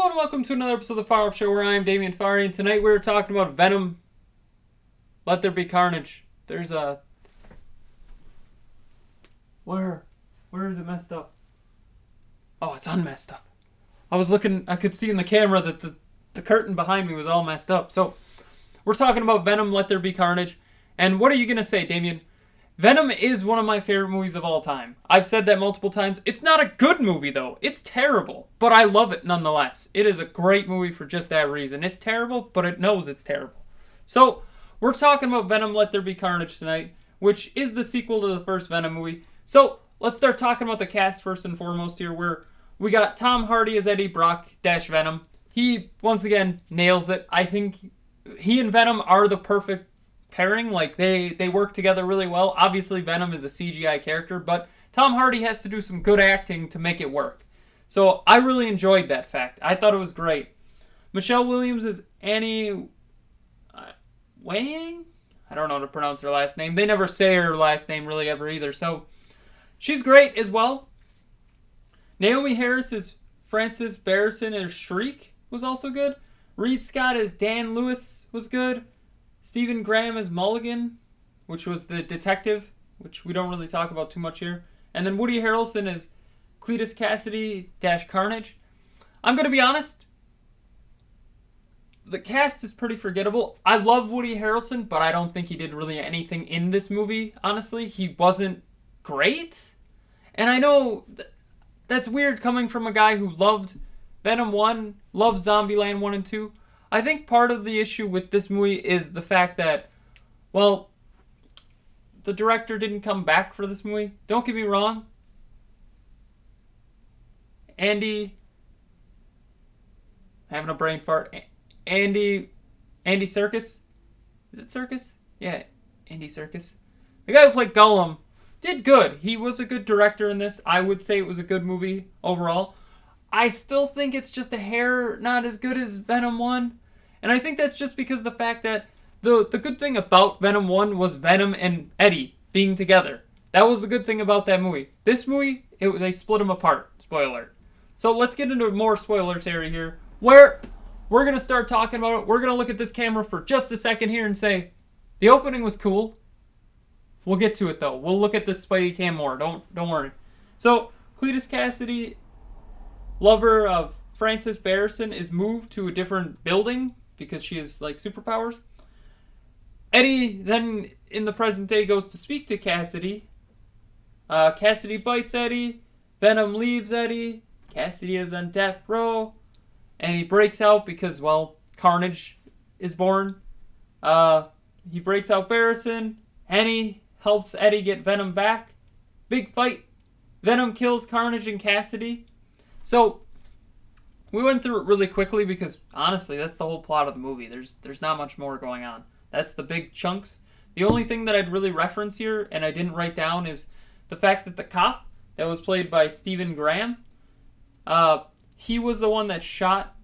Hello and welcome to another episode of the Farr Show where I am Damian Farr, and tonight we're talking about Venom, Let There Be Carnage. There's a... Where is it messed up? Oh, it's unmessed up. I was looking, I could see in the camera that the curtain behind me was all messed up. So, we're talking about Venom, Let There Be Carnage. And what are you going to say, Damian? Venom is one of my favorite movies of all time. I've said that multiple times. It's not a good movie, though. It's terrible. But I love it nonetheless. It is a great movie for just that reason. It's terrible, but it knows it's terrible. So, we're talking about Venom, Let There Be Carnage tonight, which is the sequel to the first Venom movie. So, let's start talking about the cast first and foremost here, where we got Tom Hardy as Eddie Brock - Venom. He, once again, nails it. I think he and Venom are the perfect pairing. Like, they work together really well. Obviously, Venom is a CGI character, but Tom Hardy has to do some good acting to make it work. So, I really enjoyed that fact. I thought it was great. Michelle Williams is Annie Wang? I don't know how to pronounce her last name. They never say her last name really ever either, so she's great as well. Naomi Harris as Frances Barrison as Shriek was also good. Reed Scott as Dan Lewis was good. Stephen Graham as Mulligan, which was the detective, which we don't really talk about too much here. And then Woody Harrelson as Cletus Cassidy - Carnage. I'm going to be honest, the cast is pretty forgettable. I love Woody Harrelson, but I don't think he did really anything in this movie, honestly. He wasn't great. And I know that's weird coming from a guy who loved Venom 1, loved Zombieland 1 and 2. I think part of the issue with this movie is the fact that, well, the director didn't come back for this movie. Don't get me wrong. Andy having a brain fart. Andy Serkis? Is it Serkis? Yeah, Andy Serkis. The guy who played Gollum did good. He was a good director in this. I would say it was a good movie overall. I still think it's just a hair not as good as Venom 1. And I think that's just because of the fact that the good thing about Venom 1 was Venom and Eddie being together. That was the good thing about that movie. This movie, they split them apart. Spoiler alert. So let's get into more spoiler territory here, where we're going to start talking about it. We're going to look at this camera for just a second here and say, the opening was cool. We'll get to it, though. We'll look at this Spidey cam more. Don't worry. So, Cletus Cassidy, lover of Frances Barrison, is moved to a different building because she has, like, superpowers. Eddie then, in the present day, goes to speak to Cassidy. Cassidy bites Eddie. Venom leaves Eddie. Cassidy is on death row. And he breaks out because, well, Carnage is born. He breaks out Barrison. Henny helps Eddie get Venom back. Big fight. Venom kills Carnage and Cassidy. So, we went through it really quickly because, honestly, that's the whole plot of the movie. There's not much more going on. That's the big chunks. The only thing that I'd really reference here, and I didn't write down, is the fact that the cop that was played by Stephen Graham, he was the one that shot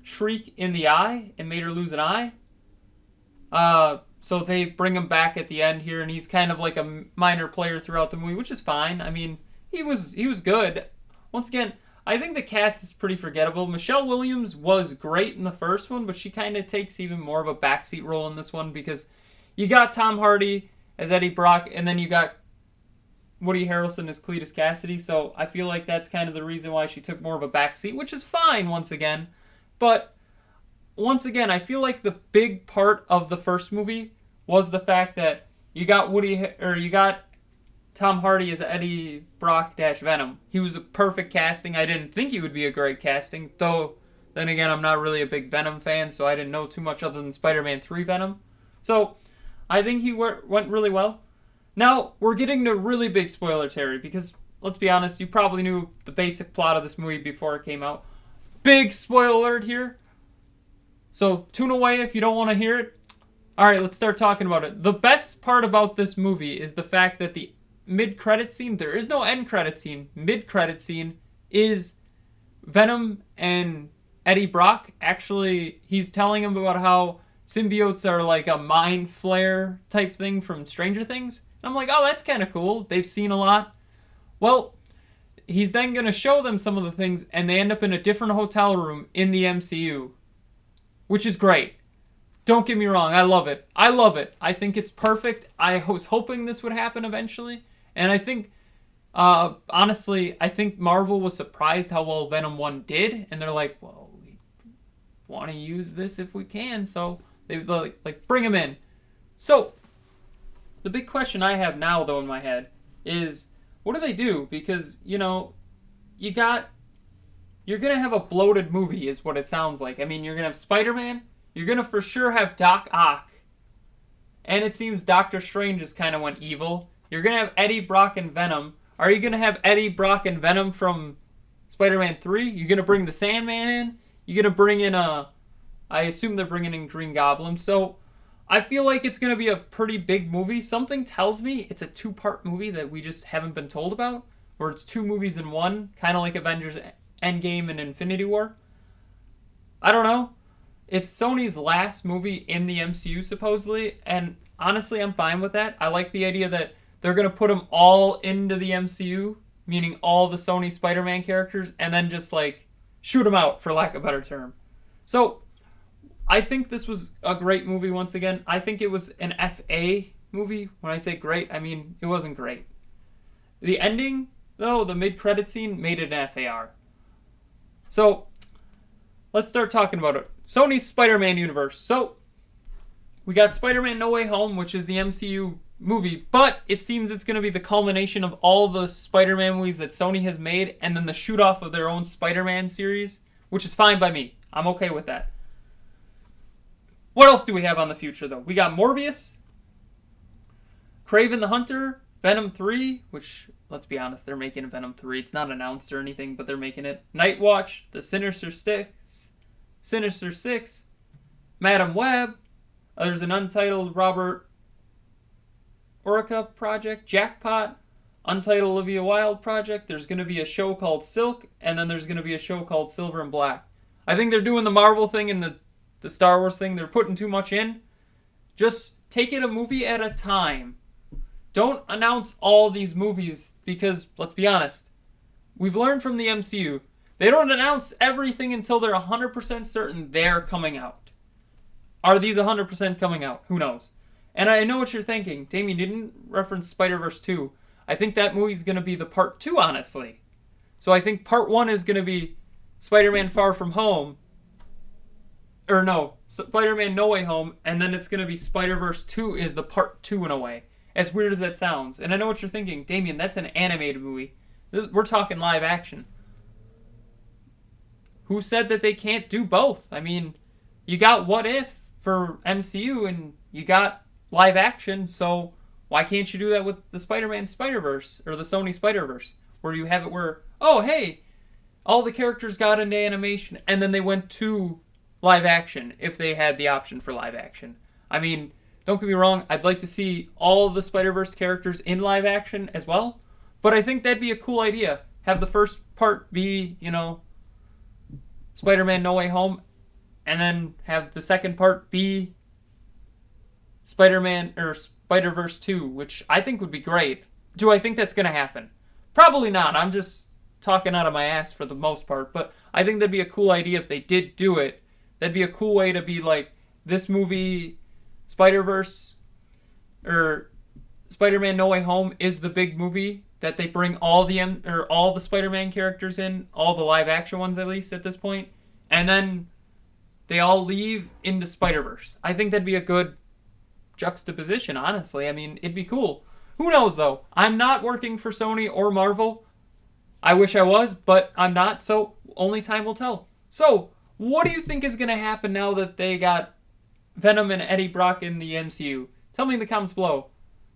Shriek in the eye and made her lose an eye. So they bring him back at the end here, and he's kind of like a minor player throughout the movie, which is fine. I mean, he was good. Once again, I think the cast is pretty forgettable. Michelle Williams was great in the first one, but she kind of takes even more of a backseat role in this one because you got Tom Hardy as Eddie Brock, and then you got Woody Harrelson as Cletus Cassidy, so I feel like that's kind of the reason why she took more of a backseat, which is fine once again. But once again, I feel like the big part of the first movie was the fact that you got Tom Hardy as Eddie Brock - Venom. He was a perfect casting. I didn't think he would be a great casting, though then again, I'm not really a big Venom fan, so I didn't know too much other than Spider-Man 3 Venom. So, I think he went really well. Now, we're getting to really big spoiler territory because, let's be honest, you probably knew the basic plot of this movie before it came out. Big spoiler alert here. So, tune away if you don't want to hear it. Alright, let's start talking about it. The best part about this movie is the fact that the mid-credit scene, there is no end-credit scene, mid-credit scene is Venom and Eddie Brock. Actually, he's telling him about how symbiotes are like a mind flare type thing from Stranger Things. And I'm like, oh, that's kind of cool. They've seen a lot. Well, he's then going to show them some of the things, and they end up in a different hotel room in the MCU, which is great. Don't get me wrong, I love it. I love it. I think it's perfect. I was hoping this would happen eventually, and I think, honestly, I think Marvel was surprised how well Venom 1 did, and they're like, well, we want to use this if we can, so they like bring him in. So, the big question I have now, though, in my head is, what do they do? Because, you're going to have a bloated movie, is what it sounds like. I mean, you're going to have Spider-Man. You're going to for sure have Doc Ock. And it seems Doctor Strange just kind of went evil. You're going to have Eddie Brock and Venom. Are you going to have Eddie Brock and Venom from Spider-Man 3? You're going to bring the Sandman in? You're going to bring in I assume they're bringing in Green Goblin. So, I feel like it's going to be a pretty big movie. Something tells me it's a 2-part movie that we just haven't been told about. Or it's 2 movies in one. Kind of like Avengers Endgame and Infinity War. I don't know. It's Sony's last movie in the MCU, supposedly, and honestly, I'm fine with that. I like the idea that they're going to put them all into the MCU, meaning all the Sony Spider-Man characters, and then just, shoot them out, for lack of a better term. So, I think this was a great movie once again. I think it was an FA movie. When I say great, I mean it wasn't great. The ending, though, the mid-credit scene, made it an FAR. So, let's start talking about it. Sony's Spider-Man universe. So, we got Spider-Man No Way Home, which is the MCU movie, but it seems it's going to be the culmination of all the Spider-Man movies that Sony has made, and then the shoot-off of their own Spider-Man series, which is fine by me. I'm okay with that. What else do we have on the future, though? We got Morbius, Kraven the Hunter, Venom 3, which, let's be honest, they're making Venom 3. It's not announced or anything, but they're making it. Night Watch, The Sinister Six, Madam Web, there's an untitled Robert Orica project, Jackpot, untitled Olivia Wilde project. There's going to be a show called Silk, and then there's going to be a show called Silver and Black. I think they're doing the Marvel thing and the Star Wars thing. They're putting too much in. Just take it a movie at a time. Don't announce all these movies because, let's be honest, we've learned from the MCU, they don't announce everything until they're 100% certain they're coming out. Are these 100% coming out? Who knows? And I know what you're thinking. Damien, you didn't reference Spider-Verse 2. I think that movie's going to be the part 2, honestly. So I think part 1 is going to be Spider-Man Far From Home. Or no, Spider-Man No Way Home. And then it's going to be Spider-Verse 2 is the part 2 in a way. As weird as that sounds. And I know what you're thinking. Damien, that's an animated movie. We're talking live action. Who said that they can't do both? I mean, you got What If for MCU and you got live action, so why can't you do that with the Spider-Man Spider-Verse or the Sony Spider-Verse? Where you have it where, oh, hey, all the characters got into animation and then they went to live action if they had the option for live action. I mean, don't get me wrong, I'd like to see all the Spider-Verse characters in live action as well, but I think that'd be a cool idea. Have the first part be, Spider-Man No Way Home, and then have the second part be Spider-Man or Spider-Verse 2, which I think would be great. Do I think that's going to happen? Probably not. I'm just talking out of my ass for the most part, but I think that'd be a cool idea if they did do it. That'd be a cool way to be like, this movie, Spider-Verse, or Spider-Man No Way Home is the big movie that they bring all the Spider-Man characters in, all the live action ones at least at this point, and then they all leave into Spider-Verse. I think that'd be a good juxtaposition, honestly. I mean, it'd be cool. Who knows, though? I'm not working for Sony or Marvel. I wish I was, but I'm not, so only time will tell. So, what do you think is going to happen now that they got Venom and Eddie Brock in the MCU? Tell me in the comments below.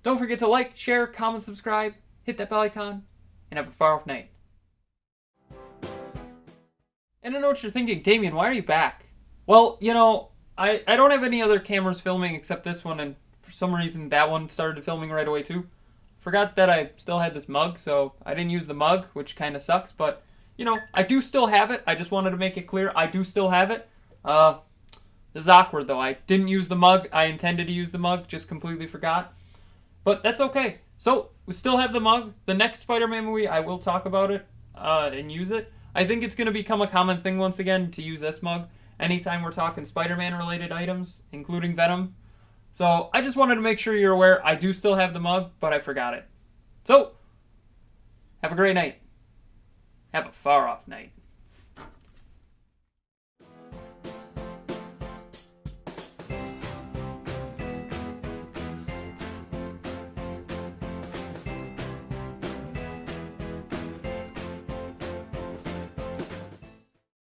Don't forget to like, share, comment, subscribe, hit that bell icon, and have a far-off night. And I know what you're thinking, Damien, why are you back? Well, I don't have any other cameras filming except this one, and for some reason that one started filming right away too. Forgot that I still had this mug, so I didn't use the mug, which kind of sucks, but, I do still have it. I just wanted to make it clear I do still have it. This is awkward, though. I didn't use the mug. I intended to use the mug, just completely forgot. But that's okay. So, we still have the mug. The next Spider-Man movie, I will talk about it. and use it. I think it's going to become a common thing once again to use this mug anytime we're talking Spider-Man related items, including Venom. So I just wanted to make sure you're aware. I do still have the mug, but I forgot it. So, have a great night. Have a far off night.